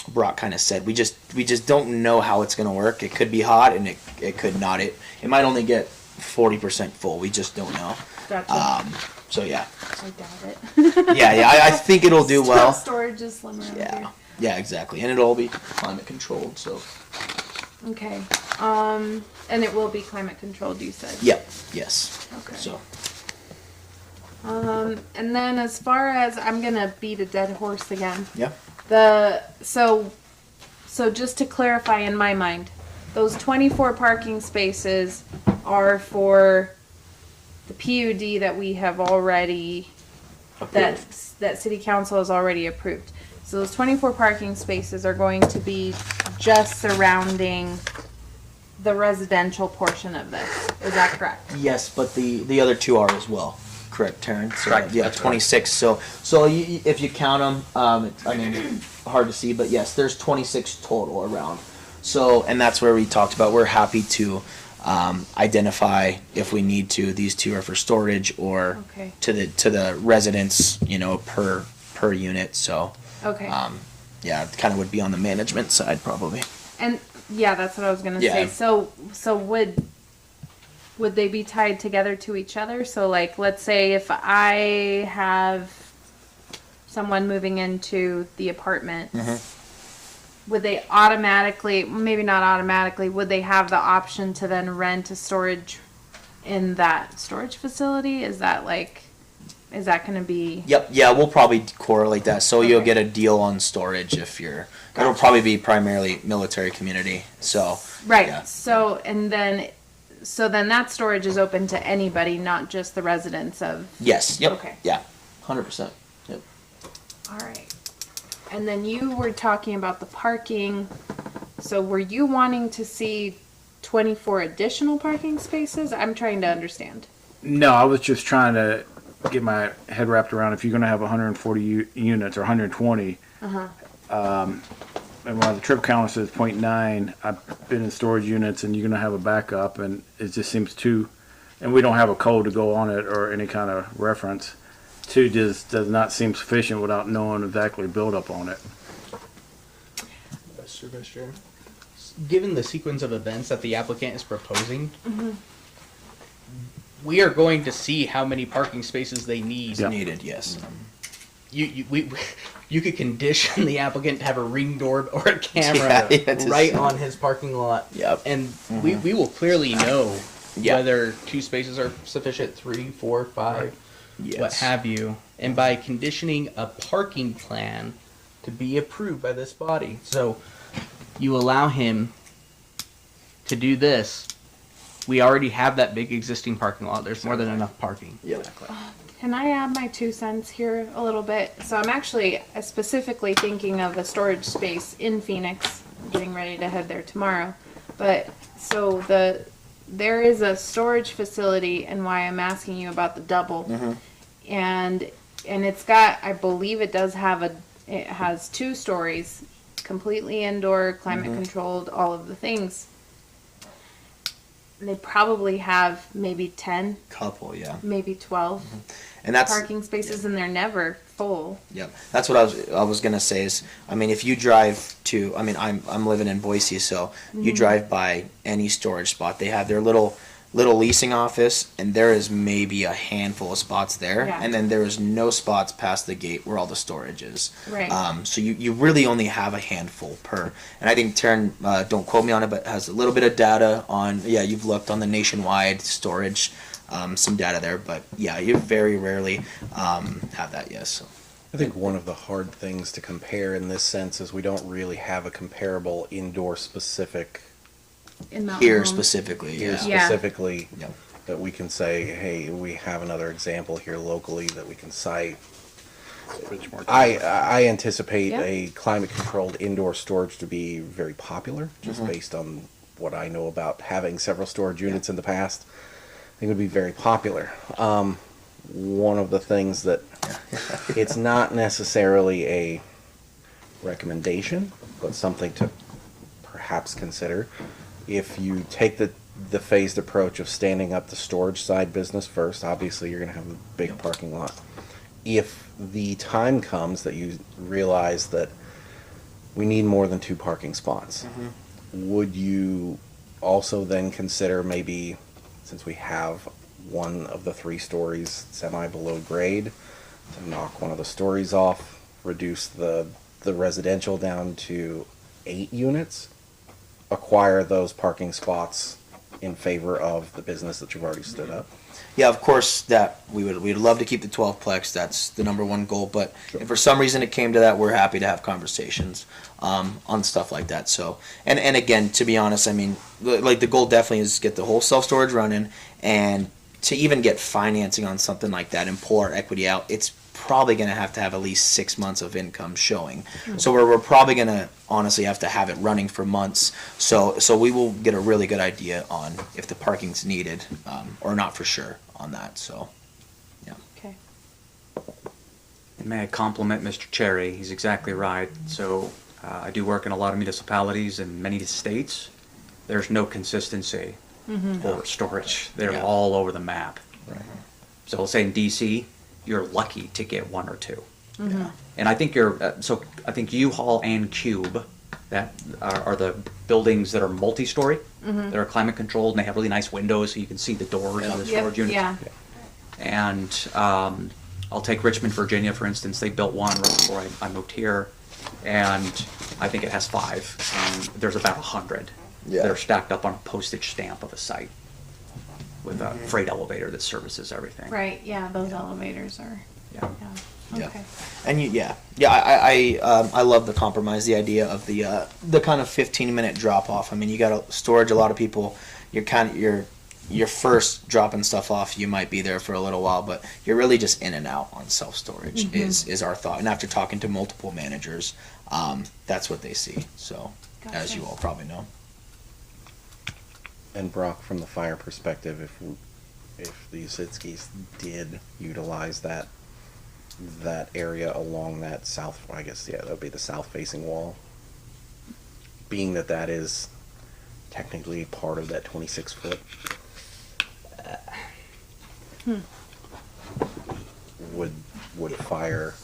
Brock kind of said. We just don't know how it's gonna work. It could be hot and it could not. It might only get 40% full. We just don't know. Gotcha. So yeah, I doubt it. yeah. I think it'll do well. Storage is slim around here. Yeah, exactly, and it'll all be climate controlled. So Okay. And it will be climate controlled, you said. yep, yes. Okay. So And then as far as I'm gonna beat a dead horse again. yeah. So just to clarify in my mind, those 24 parking spaces are for the PUD that we have already that city council has already approved. So those 24 parking spaces are going to be just surrounding the residential portion of this. Is that correct? Yes, but the other two are as well. Correct, Taryn. So, Correct, yeah, that's 26. So if you count them, I mean, hard to see, but yes, there's 26 total around. So, and that's where we talked about. We're happy to identify if we need to. These two are for storage or Okay. to the residents, per unit. So, Okay. yeah, it kind of would be on the management side probably. And yeah, that's what I was gonna Yeah. say. So would they be tied together to each other? So like, let's say if I have someone moving into the apartment, would they automatically, maybe not automatically, would they have the option to then rent a storage in that storage facility? Is that gonna be? Yep. Yeah, we'll probably correlate that. So you'll Okay. get a deal on storage if you're. It'll probably be primarily military community. So. Right. Yeah. So then that storage is open to anybody, not just the residents of. Yes. Yep. Okay. Yeah. 100%. Yep. All right. And then you were talking about the parking. So were you wanting to see 24 additional parking spaces? I'm trying to understand. No, I was just trying to get my head wrapped around if you're going to have 140 units or 120. And while the trip counter says 0.9, I've been in storage units and you're going to have a backup, and it just seems too, and we don't have a code to go on it or any kind of reference. Two just does not seem sufficient without knowing exactly build up on it. Mr. Vice Chair. Given the sequence of events that the applicant is proposing, we are going to see how many parking spaces they need. Yeah. Needed. Yes. You could condition the applicant to have a ring door or a camera Yeah, just- right on his parking lot. Yep. And we will clearly know Yeah. whether 2 spaces are sufficient, 3, 4, 5, Yes. what have you. And by conditioning a parking plan to be approved by this body. So you allow him to do this. We already have that big existing parking lot. There's more than enough parking. Yep. Can I add my 2 cents here a little bit? So I'm actually specifically thinking of a storage space in Phoenix. I'm getting ready to head there tomorrow. But so there is a storage facility, and why I'm asking you about the double. And it's got, I believe it does have it has 2 stories, completely indoor, climate controlled, all of the things. They probably have maybe 10, Couple. Yeah. maybe 12 And that's. parking spaces, and they're never full. Yep. That's what I was gonna say is, I mean, if you drive to, I mean, I'm living in Boise, so you drive by any storage spot, they have their little little leasing office, and there is maybe a handful of spots there, Yeah. and then there is no spots past the gate where all the storage is. Right. So you really only have a handful per. And I think Taryn, don't quote me on it, but has a little bit of data on. Yeah, you've looked on the nationwide storage, some data there, but yeah, you very rarely have that. Yes. So. I think one of the hard things to compare in this sense is we don't really have a comparable indoor specific In Mountain Here Home. specifically, here yeah. Yeah. specifically Yep. that we can say, hey, we have another example here locally that we can cite. I anticipate Yeah. a climate controlled indoor storage to be very popular, just Mm-hmm. based on what I know about having several storage units in the past. I think it would be very popular. One of the things that it's not necessarily a recommendation, but something to perhaps consider. If you take the phased approach of standing up the storage side business first, obviously you're going to have a big parking lot. If the time comes that you realize that we need more than 2 parking spots, would you also then consider maybe, since we have one of the 3 stories semi below grade, to knock one of the stories off, reduce the residential down to 8 units, acquire those parking spots in favor of the business that you've already stood up? Yeah, of course, that we'd love to keep the 12 plex. That's the number one goal. But if for some reason it came to that, we're happy to have conversations on stuff like that. So, and again, to be honest, I mean, like the goal definitely is to get the whole self storage running, and to even get financing on something like that and pull our equity out. It's probably going to have at least 6 months of income showing. So we're probably going to honestly have to have it running for months. So we will get a really good idea on if the parking's needed or not for sure on that. So, yeah. Okay. And may I compliment Mr. Cherry? He's exactly right. So I do work in a lot of municipalities in many states. There's no consistency for storage. They're Yeah. all over the map. Right. So let's say in DC, you're lucky to get 1 or 2. Yeah. And I think I think U-Haul and Cube, that are the buildings that are multi-story, that are climate controlled, and they have really nice windows so you can see the doors of the storage units. Yeah. And I'll take Richmond, Virginia, for instance. They built one right before I moved here, and I think it has 5, and there's about 100 Yeah. that are stacked up on a postage stamp of a site with a freight elevator that services everything. Right. Yeah. Those elevators are. Yeah. Yeah. Okay. And I love the compromise, the idea of the kind of 15-minute drop off. I mean, you got to storage. A lot of people, your first dropping stuff off, you might be there for a little while, but you're really just in and out on self storage. Is our thought. And after talking to multiple managers, that's what they see. So, as Gotcha. you all probably know. And Brock, from the fire perspective, if the Usitskis did utilize that area along that south, I guess, yeah, that would be the south-facing wall, being that is technically part of that 26-foot, would fire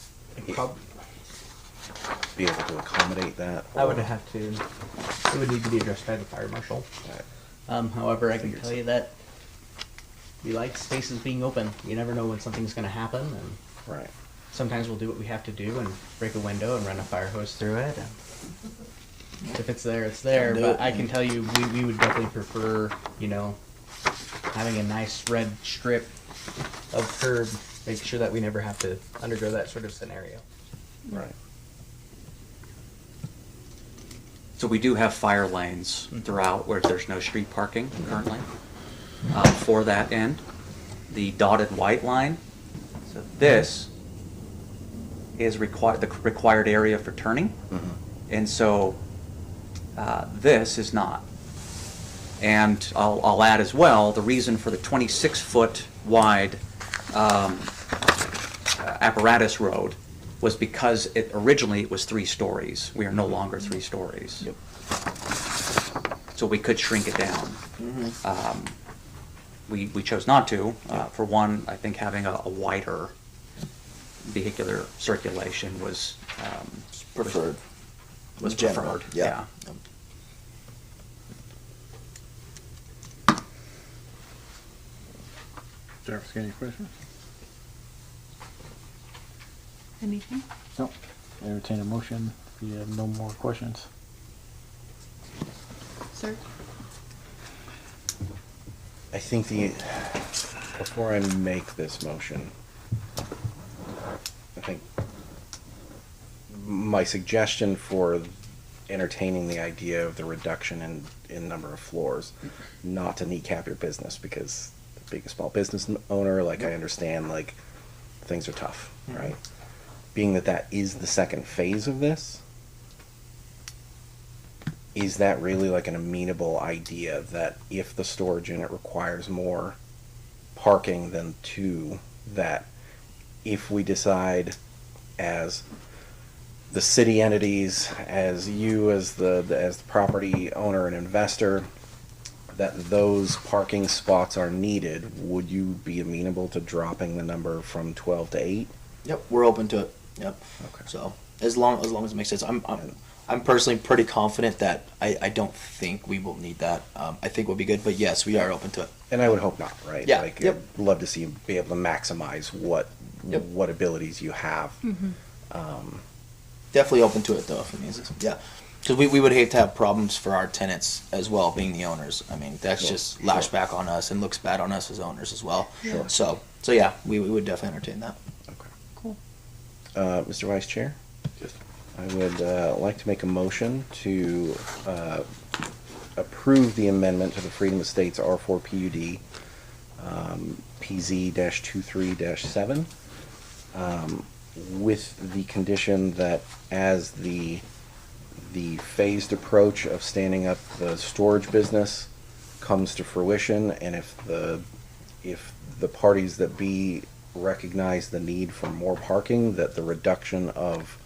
be able to accommodate that? I would or- have to. It would need to be addressed by the fire marshal. However, I can tell you that we like spaces being open. You never know when something's going to happen, and Right. sometimes we'll do what we have to do and break a window and run a fire hose through it. And if it's there, it's there. Do But it. I can tell you, we would definitely prefer, having a nice red strip of curb. Make sure that we never have to undergo that sort of scenario. Right. So we do have fire lanes throughout where there's no street parking currently. For that end, the dotted white line, so this is the required area for turning. And so this is not. And I'll add as well, the reason for the 26-foot wide apparatus road was because originally it was 3 stories. We are no longer 3 stories. Yep. So we could shrink it down. We chose not to. For one, I think having a wider vehicular circulation was Preferred. was General, preferred. yeah. Travis, got any questions? Anything? No. Entertain a motion if you have no more questions. Sir? I think before I make this motion, I think my suggestion for entertaining the idea of the reduction in number of floors, not to kneecap your business, because being a small business owner, like I understand, like things are tough, right? Being that is the second phase of this, is that really like an amenable idea that if the storage unit requires more parking than two, that if we decide as the city entities, as you as the property owner and investor, that those parking spots are needed, would you be amenable to dropping the number from 12 to 8? Yep, we're open to it. Yep. Okay. So as long as it makes sense, I'm personally pretty confident that I don't think we will need that. I think we'll be good, but yes, we are open to it. And I would hope not, right? Yeah, Like, yep. I'd love to see you be able to maximize what abilities you have. Definitely open to it though, if it means it. Yeah. Because we would hate to have problems for our tenants as well, being the owners. I mean, that's just lash back on us and looks bad on us as owners as well. Sure. So yeah, we would definitely entertain that. Okay. Cool. Mr. Vice Chair, I would like to make a motion to approve the amendment to the Freedom Estates R4 PUD PZ-23-7 with the condition that as the phased approach of standing up the storage business comes to fruition, and if the parties that be recognize the need for more parking, that the reduction of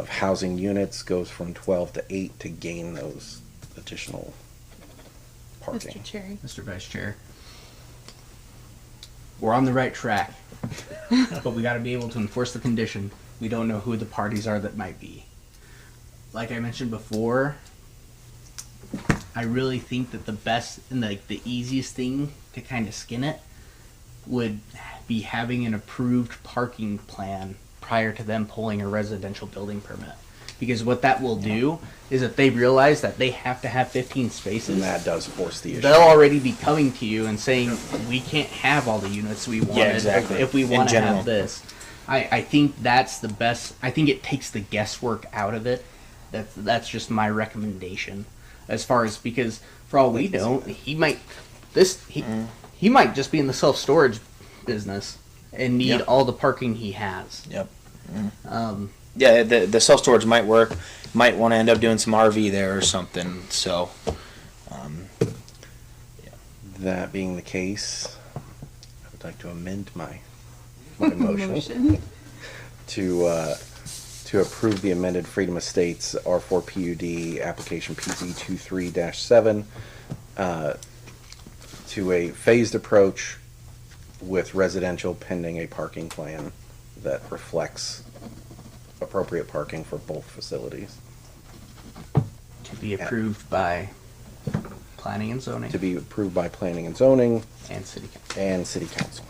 housing units goes from 12 to 8 to gain those additional parking. Mr. Cherry. Mr. Vice Chair. We're on the right track, but we got to be able to enforce the condition. We don't know who the parties are that might be. Like I mentioned before, I really think that the best and the easiest thing to kind of skin it would be having an approved parking plan prior to them pulling a residential building permit. Because what that will do is if they realize that they have to have 15 spaces, And that does force the issue. they'll already be coming to you and saying, we can't have all the units we wanted exactly. if we In want to general. have this. I think that's the best. I think it takes the guesswork out of it. That's just my recommendation. As far as, because for all we know, he might just be in the self-storage business and need Yep. all the parking he has. Yep. Yeah, the self storage might work. Might want to end up doing some RV there or something. So, That being the case, I would like to amend my motion to approve the amended Freedom Estates R4 PUD application PZ-23-7 to a phased approach with residential pending a parking plan that reflects appropriate parking for both facilities. To be approved by planning and zoning To be approved by planning and zoning and city council. and city council.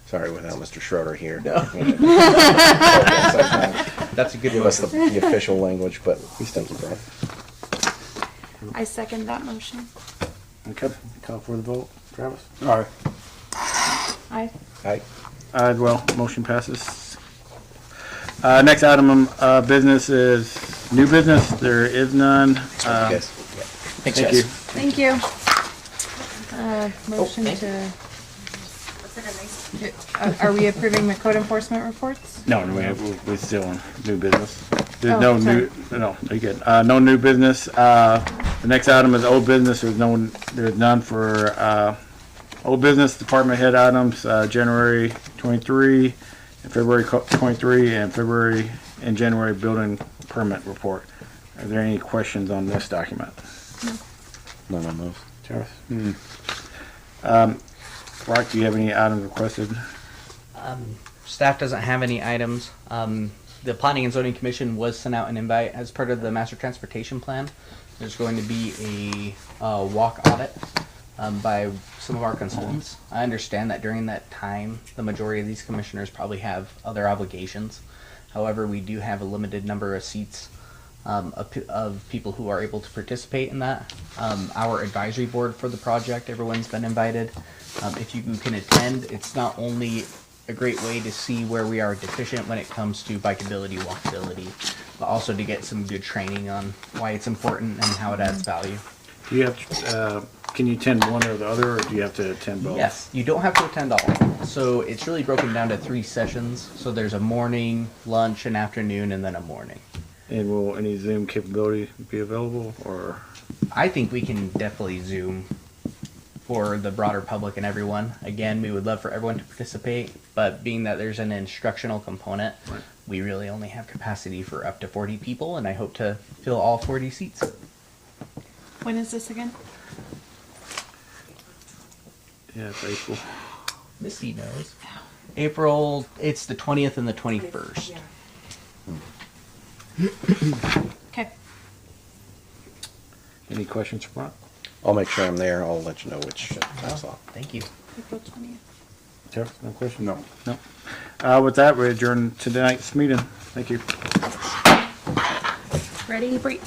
Sorry, without Mr. Schroeder here. That's a good Give us the official language, but we still keep going. I second that motion. Okay, call for the vote. Travis? All right. Aye. Aye. Well, motion passes. Next item of business is new business. There is none. Yes. thanks, Thank guys. you. Thank you. Motion to. Are we approving the code enforcement reports? No, we're still on new business. There's Oh, no sorry. no, you good. No new business. The next item is old business. There's none for, old business department head items, January 23, and February 23, and February and January building permit report. Are there any questions on this document? None on those. Travis? Rock, do you have any items requested? Staff doesn't have any items. The Planning and Zoning Commission was sent out an invite as part of the Master Transportation Plan. There's going to be a walk audit by some of our consultants. I understand that during that time, the majority of these commissioners probably have other obligations. However, we do have a limited number of seats of people who are able to participate in that. Our advisory board for the project, everyone's been invited. If you can attend, it's not only a great way to see where we are deficient when it comes to bikeability, walkability, but also to get some good training on why it's important and how it adds value. Do you have, can you attend one or the other, or do you have to attend both? Yes, you don't have to attend all. So it's really broken down to 3 sessions. So there's a morning, lunch, an afternoon, and then a morning. And will any Zoom capability be available, or? I think we can definitely Zoom for the broader public and everyone. Again, we would love for everyone to participate, but being that there's an instructional component, Right. we really only have capacity for up to 40 people, and I hope to fill all 40 seats. When is this again? Yeah, it's April. Missy knows. April, it's the 20th and the 21st. Okay. Any questions for Mark? I'll make sure I'm there. I'll let you know which time slot. Thank you. April 20th. Jeff, no question? No. No. With that, we adjourn tonight's meeting. Thank you. Ready, break.